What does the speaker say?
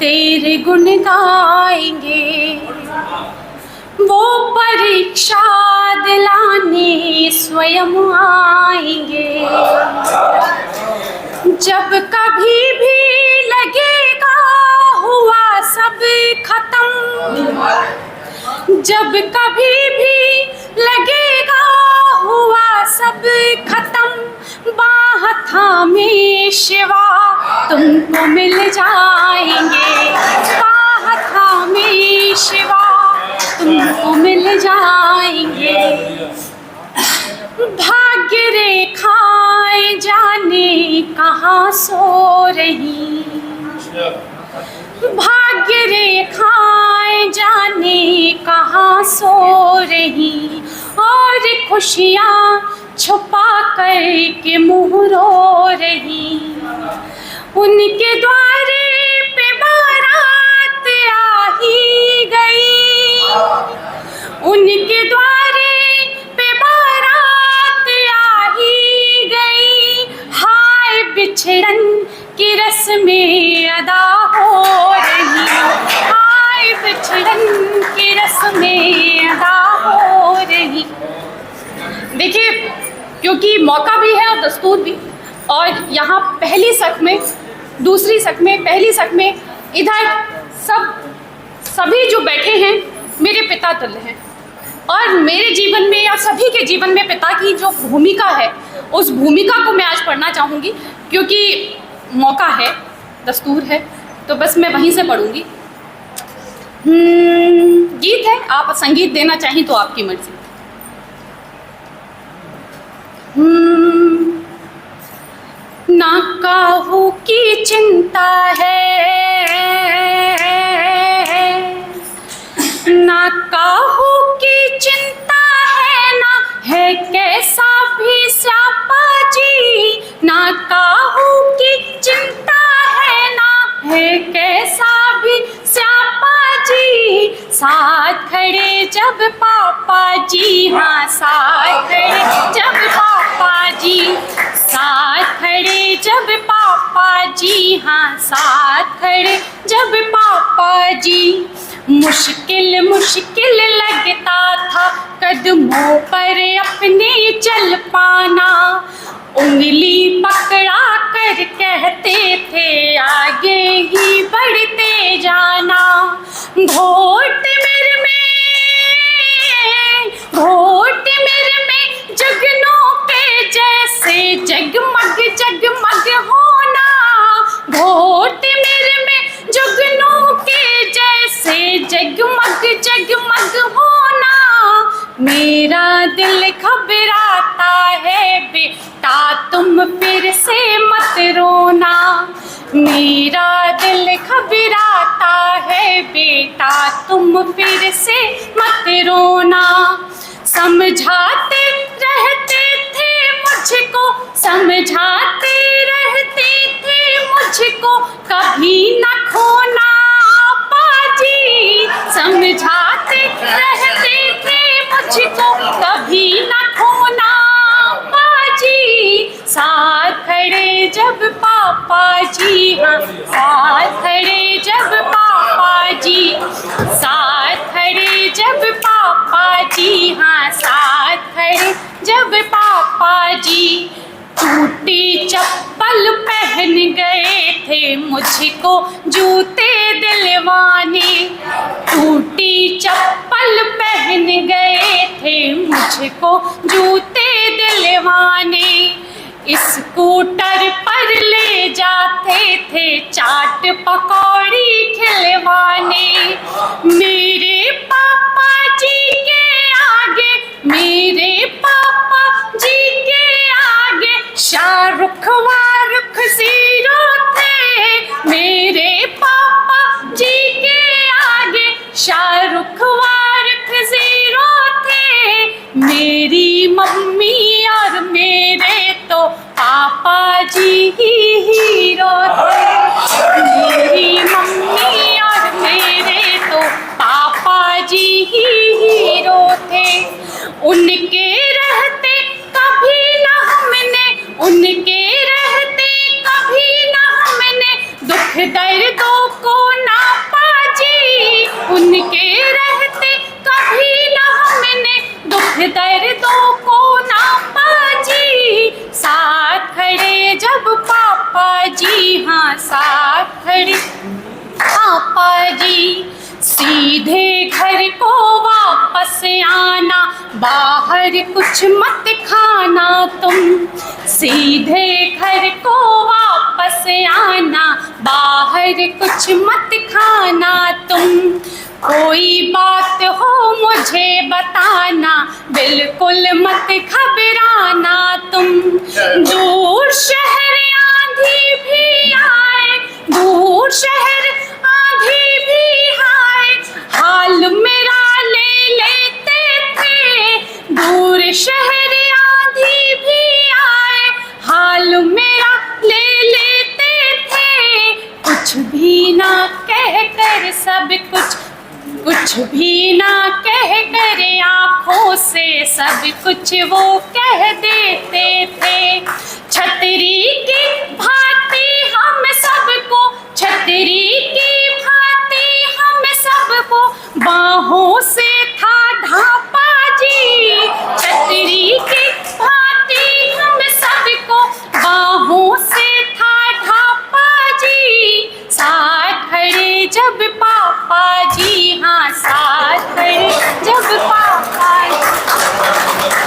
तेरे गुण गाएंगे, वो परीक्षा दिलाने स्वयं आएंगे। जब कभी भी लगेगा हुआ सब खत्म, जब कभी भी लगेगा हुआ सब खत्म, बाह थामे शिवा तुमको मिल जाएंगे, बाह थामे शिवा तुमको मिल जाएंगे। भाग्य रेखाएं जाने कहाँ सो रही, भाग्य रेखाएं जाने कहाँ सो रही, और खुशियाँ छुपा कर के मुँह रो रही। उनके द्वारे पे बारात आ ही गई, उनके द्वारे पे बारात आ ही गई। हाय बिछड़न की रस्में अदा हो रही, हाय बिछड़न की रस्में अदा हो रही। देखिए, क्योंकि मौका भी है और दस्तूर भी, और यहाँ पहली सख में, दूसरी सख में, पहली सख में, इधर सभी जो बैठे हैं मेरे पिता तुल्य हैं, और मेरे जीवन में या सभी के जीवन में पिता की जो भूमिका है, उस भूमिका को मैं आज पढ़ना चाहूँगी, क्योंकि मौका है, दस्तूर है, तो बस मैं वहीं से पढ़ूँगी। गीत है, आप संगीत देना चाहें तो आपकी मर्जी। ना काहू की चिंता है, ना काहू की चिंता है, ना है कैसा भी स्यापा जी, ना काहू की चिंता है, ना है कैसा भी स्यापा जी। साथ खड़े जब पापा जी, हाँ साथ खड़े जब पापा जी, साथ खड़े जब पापा जी, हाँ साथ खड़े जब पापा जी। मुश्किल मुश्किल लगता था कदमों पर अपने चल पाना, उंगली पकड़ा कर कहते थे आगे ही बढ़ते जाना। घोट मेरे में जगनों के जैसे जगमग जगमग होना, घोट मेरे में जगनों के जैसे जगमग जगमग होना। मेरा दिल घबराता है बेटा तुम फिर से मत रोना, मेरा दिल घबराता है बेटा तुम फिर से मत रोना। समझाते रहते थे मुझको, समझाते रहते थे मुझको, कभी न खोना बाजी। समझाते रहते थे मुझको, कभी न खोना बाजी। साथ खड़े जब पापा जी, हाँ साथ खड़े जब पापा जी, साथ खड़े जब पापा जी, हाँ साथ खड़े जब पापा जी। टूटी चप्पल पहन गए थे मुझको जूते दिलवाने, टूटी चप्पल पहन गए थे मुझको जूते दिलवाने। स्कूटर पर ले जाते थे चाट पकौड़ी खिलवाने। मेरे पापा जी के आगे, मेरे पापा जी के आगे शाहरुख वारुख जीरो थे। मेरे पापा जी के आगे शाहरुख वारुख जीरो थे। मेरी मम्मी और मेरे तो पापा जी ही हीरो थे। मेरी मम्मी और मेरे तो पापा जी ही हीरो थे। उनके रहते कभी न हमने, उनके रहते कभी न हमने दुख दर्दों को ना जी हाँ साथ खड़े पापा जी। सीधे घर को वापस आना, बाहर कुछ मत खाना तुम। सीधे घर को वापस आना, बाहर कुछ मत खाना तुम। कोई बात हो मुझे बताना, बिल्कुल मत घबराना तुम। दूर शहर आंधी भी आए, दूर शहर आंधी भी आए, हाल मेरा ले लेते थे। दूर शहर आंधी भी आए, हाल मेरा ले लेते थे। कुछ भी ना कह कर सब कुछ भी ना कह कर आँखों से सब कुछ वो कह देते थे। छतरी की भांति हम सबको, छतरी की भांति हम सबको बाहों से था ढापा जी। छतरी की भांति हम सबको बाहों से था ढापा जी। साथ खड़े जब पापा जी हाँ साथ खड़े जब पापा जी।